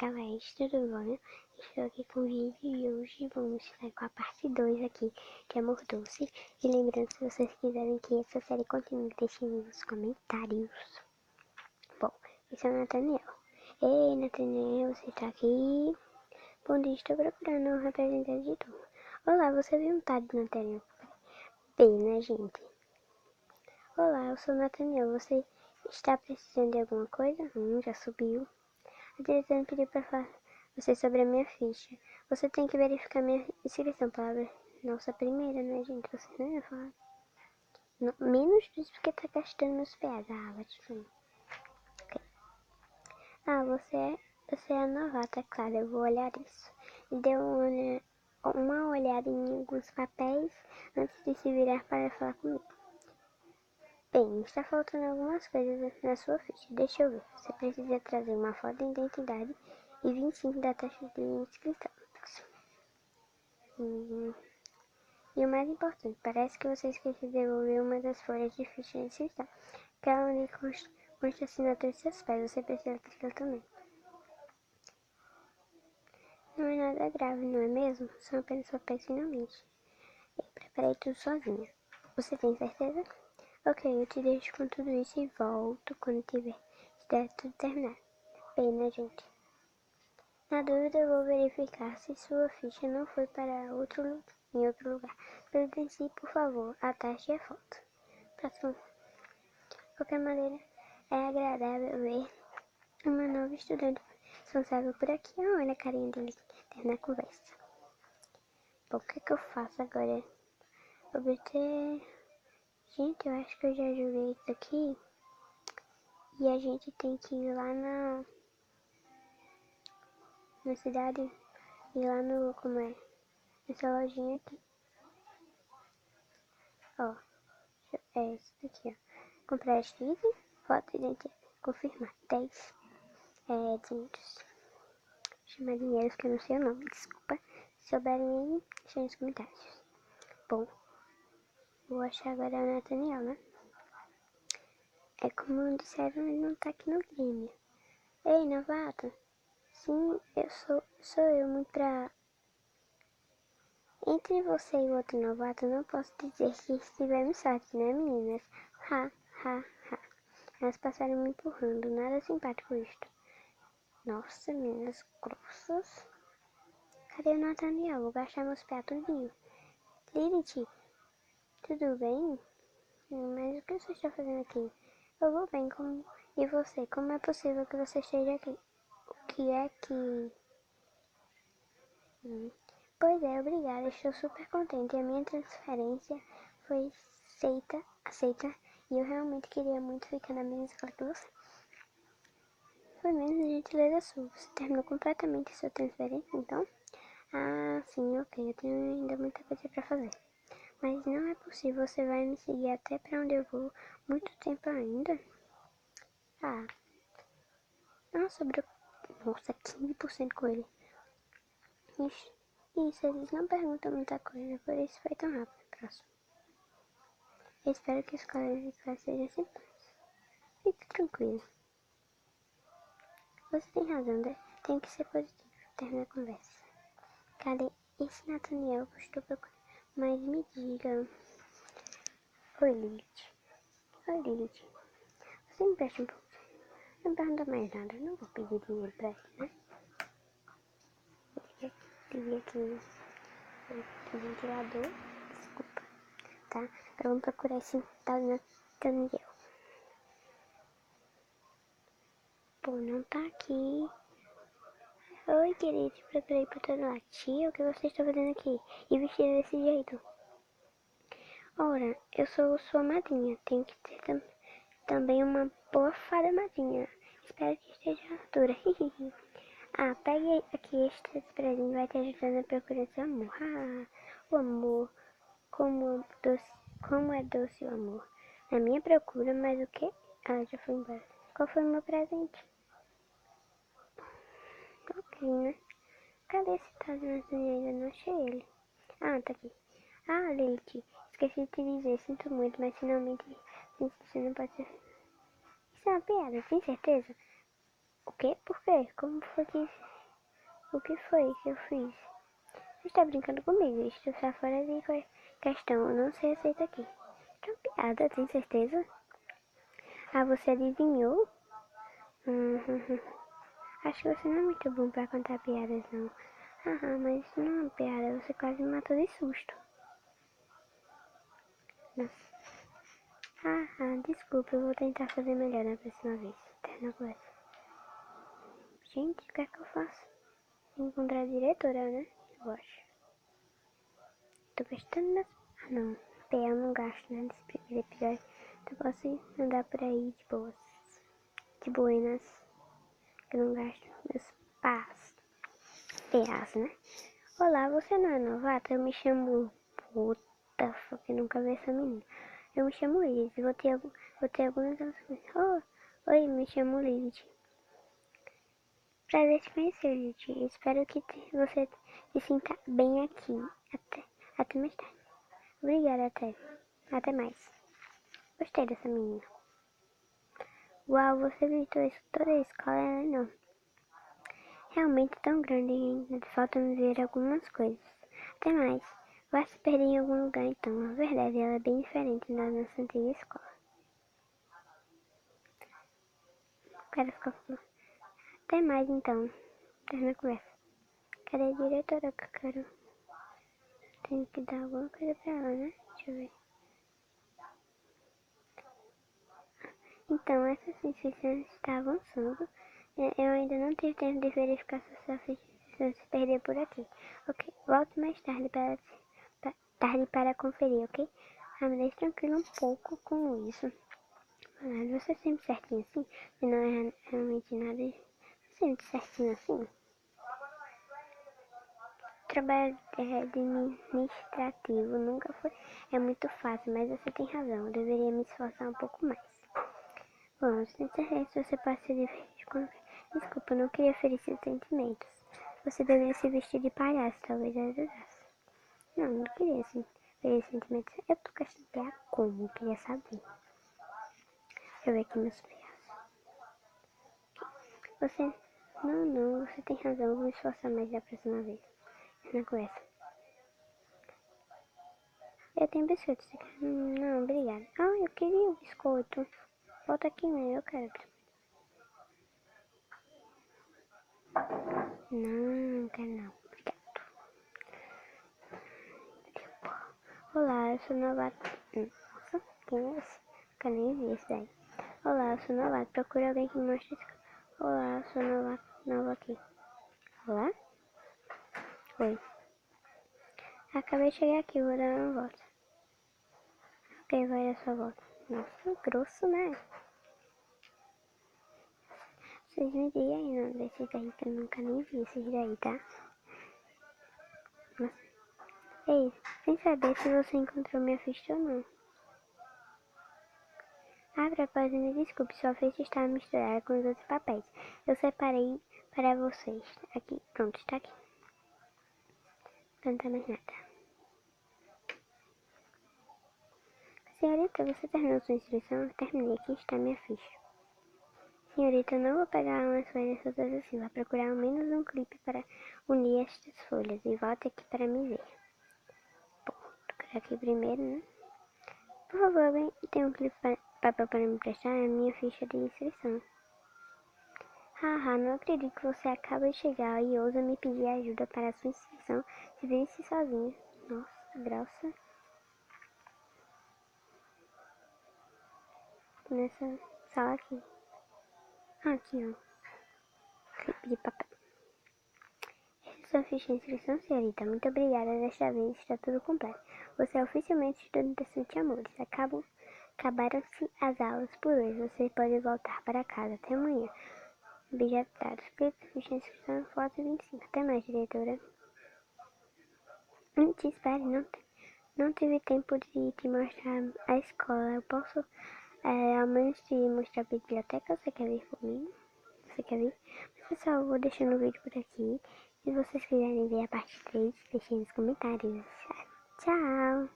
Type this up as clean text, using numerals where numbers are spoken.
Caleste, tudo bom? Estou aqui com o vídeo e hoje vamos estar com a parte 2 aqui de Amor Doce. E lembrando, se vocês quiserem que essa série continue, deixem nos comentários. Bom, esse é o Nathaniel. Ei, Nathaniel, você tá aqui? Bom dia, estou procurando um representante de turma. Olá, você viu um tal de Nathaniel? Pena, gente. Olá, eu sou o Nathaniel. Você está precisando de alguma coisa? Já subiu. A diretora me pediu para falar você sobre a minha ficha. Você tem que verificar minha inscrição, palavra. Nossa primeira, né, gente? Você não ia falar. Não, menos disso porque tá gastando meus PAs. Vai te falar. Okay. Você é novata, claro, eu vou olhar isso. E deu uma olhada em alguns papéis antes de se virar para falar comigo. Bem, está faltando algumas coisas na sua ficha. Deixa eu ver. Você precisa trazer uma foto de identidade e 25 da taxa de inscrição. E o mais importante, parece que você esqueceu de devolver uma das folhas de ficha de inscrição. Aquela onde consta a assinatura de seus pais. Você precisa daquilo também. Não é nada grave, não é mesmo? São apenas papéis finalmente. Eu preparei tudo sozinha. Você tem certeza? Ok, eu te deixo com tudo isso e volto quando tiver tudo terminado. Pena, gente. Na dúvida, eu vou verificar se sua ficha não foi para em outro lugar. Providencie, por favor, a taxa e a foto. Próximo. De qualquer maneira, é agradável ver uma nova estudante responsável por aqui. Olha a carinha dele terminar a conversa. Bom, o que eu faço agora? Obter... Gente, eu acho que eu já joguei isso aqui. E a gente tem que ir lá na cidade. Ir lá no... Como é? Nessa lojinha aqui. Ó. É esse daqui, ó. Comprar X, foto de identidade. Confirmar. 10. 200. Chamar dinheiro que eu não sei o nome. Desculpa. Se souberem aí, deixem nos comentários. Bom. Vou achar agora o Nathaniel, né? É como disseram, ele não tá aqui no game. Ei, novato. Sim, sou eu muito pra... Entre você e o outro novato, não posso dizer que estivemos sorte, né, meninas? Ha, ha, ha. Elas passaram me empurrando, nada simpático isto. Nossa, meninas grossas. Cadê o Nathaniel? Vou gastar meus pés tudinho. Lilith, tudo bem? Mas o que você está fazendo aqui? Eu vou bem, e você? Como é possível que você esteja aqui? O que é que... Pois é, obrigada. Estou super contente. A minha transferência foi aceita. E eu realmente queria muito ficar na mesma escola que você. Foi mesmo gentileza sua. Você terminou completamente sua transferência, então? Ah, sim, ok. Eu tenho ainda muita coisa pra fazer. Mas não é possível. Você vai me seguir até pra onde eu vou muito tempo ainda? Ah. Nossa, nossa, 15% com ele. Isso, eles não perguntam muita coisa, por isso foi tão rápido. Próximo. Eu espero que os colegas de classe sejam simpáticos. Fique tranquilo. Você tem razão, né? Tem que ser positivo. Termina a conversa. Cadê esse Nathaniel que eu estou procurando? Mas me diga... Oi, Lilith. Oi, Lilith. Você me presta um pouco? Não pergunta mais nada. Eu não vou pedir dinheiro pra ele, né? Liguei aqui o ventilador. Desculpa. Tá? Agora vamos procurar esse tal Nathaniel. Pô, não tá aqui. Oi, querido. Procurei por todo lado. Tia, o que você está fazendo aqui? E vestida desse jeito? Ora, eu sou sua madrinha. Tenho que ter também uma boa fada madrinha. Espero que esteja à altura. Ah, pegue aqui este presente. Vai te ajudando a procurar seu amor. Ah, o amor. Como é doce o amor. Na minha procura, mas o que? Ah, já foi embora. Qual foi o meu presente? Ok, né? Cadê esse tal de Nathaniel? Ainda não achei ele. Ah, tá aqui. Ah, Lilith, esqueci de te dizer, sinto muito, mas finalmente você não pode ser. Isso é uma piada, tem certeza? O quê? Por quê? Como foi que O que foi que eu fiz? Você está brincando comigo? Isto está fora de questão. Eu não sei aceitar aqui. Que é uma piada, tem certeza? Ah, você adivinhou? Uhum. Acho que você não é muito bom pra contar piadas, não. Mas isso não é uma piada. Você quase me matou de susto. Nossa. Desculpa. Eu vou tentar fazer melhor na próxima vez. Terna conversa. Gente, o que é que eu faço? Encontrar a diretora, né? Eu acho. Tô gastando das... não. PA eu não gasto, né? Desse primeiro episódio. Então posso andar por aí de boas. De buenas. Que eu não gasto meus pás. PAs, né? Olá, você não é novata? Eu me chamo... Puta, que nunca vi essa menina. Eu me chamo Lilith. Vou ter algumas... Oi, me chamo Lilith. Prazer te conhecer, Lilith. Espero que você se sinta bem aqui. Até mais tarde. Obrigada, até mais. Gostei dessa menina. Uau, você visitou toda a escola, ela é enorme. Realmente tão grande ainda. Falta-me ver algumas coisas. Até mais. Vai se perder em algum lugar então. Na verdade, ela é bem diferente da nossa antiga escola. O cara ficou falando. Até mais então. Termina a conversa. Cadê a diretora que eu quero? Tenho que dar alguma coisa pra ela, né? Deixa eu ver. Então, essa inscrição está avançando. Eu ainda não tive tempo de verificar se sua inscrição se perder por aqui. Ok, volte mais tarde para conferir, ok? Me deixe tranquilo um pouco com isso. Você é sempre certinho assim? E não é realmente nada. Sempre certinho assim? Trabalho administrativo nunca foi. É muito fácil, mas você tem razão. Eu deveria me esforçar um pouco mais. Bom, sinceramente, você pode se divertir com... Desculpa, eu não queria ferir seus sentimentos. Você deveria se vestir de palhaço, talvez ajudasse. Não queria assim, ferir sentimentos. Eu tô gastando PA como? Eu queria saber. Deixa eu ver aqui meus PAs. Você... Não, você tem razão. Eu vou me esforçar mais da próxima vez. Na conversa. Eu tenho biscoito. Você quer? Não, obrigada. Eu queria o biscoito. Volta aqui, né? Eu quero. Não, quero não. Obrigado. Olá, eu sou novato. Nossa, quem é esse? Nunca nem vi esse daí. Olá, eu sou novato. Procura alguém que me mostre isso. Olá, eu sou novato. Novo aqui. Olá? Oi. Acabei de chegar aqui, vou dar uma volta. Ok, vai dar sua volta. Nossa, grosso, né? Vocês me digam aí não desses daí que eu nunca nem vi esses daí, tá? Nossa. Ei, sem saber se você encontrou minha ficha ou não. Propósito, me desculpe, sua ficha está misturada com os outros papéis. Eu separei para vocês. Aqui, pronto, está aqui. Não tá mais nada. Senhorita, você terminou sua inscrição? Terminei, aqui está minha ficha. Senhorita, eu não vou pegar umas folhas todas assim. Vou procurar ao menos um clipe para unir estas folhas. E volte aqui para me ver. Bom, vou procurar aqui primeiro, né? Por favor, bem, tem um clipe papel para me prestar? É a minha ficha de inscrição. Não acredito que você acaba de chegar e ousa me pedir ajuda para a sua inscrição. Se visse sozinha. Nossa, grossa. Nessa sala aqui. Aqui, ó. Clipe de papel. Essa é sua ficha de inscrição, senhorita. Muito obrigada. Desta vez está tudo completo. Você é oficialmente estudante da Sete Amores. Acabaram-se as aulas por hoje. Você pode voltar para casa. Até amanhã. Objetos. Clipe, ficha de inscrição, foto 25. Até mais, diretora. Te espere, não tive tempo de te mostrar a escola. Eu posso, ao menos te mostrar a biblioteca. Você quer vir comigo? Você quer vir? Mas, pessoal, eu vou deixando o vídeo por aqui. Se vocês quiserem ver a parte 3, deixem nos comentários. Tchau!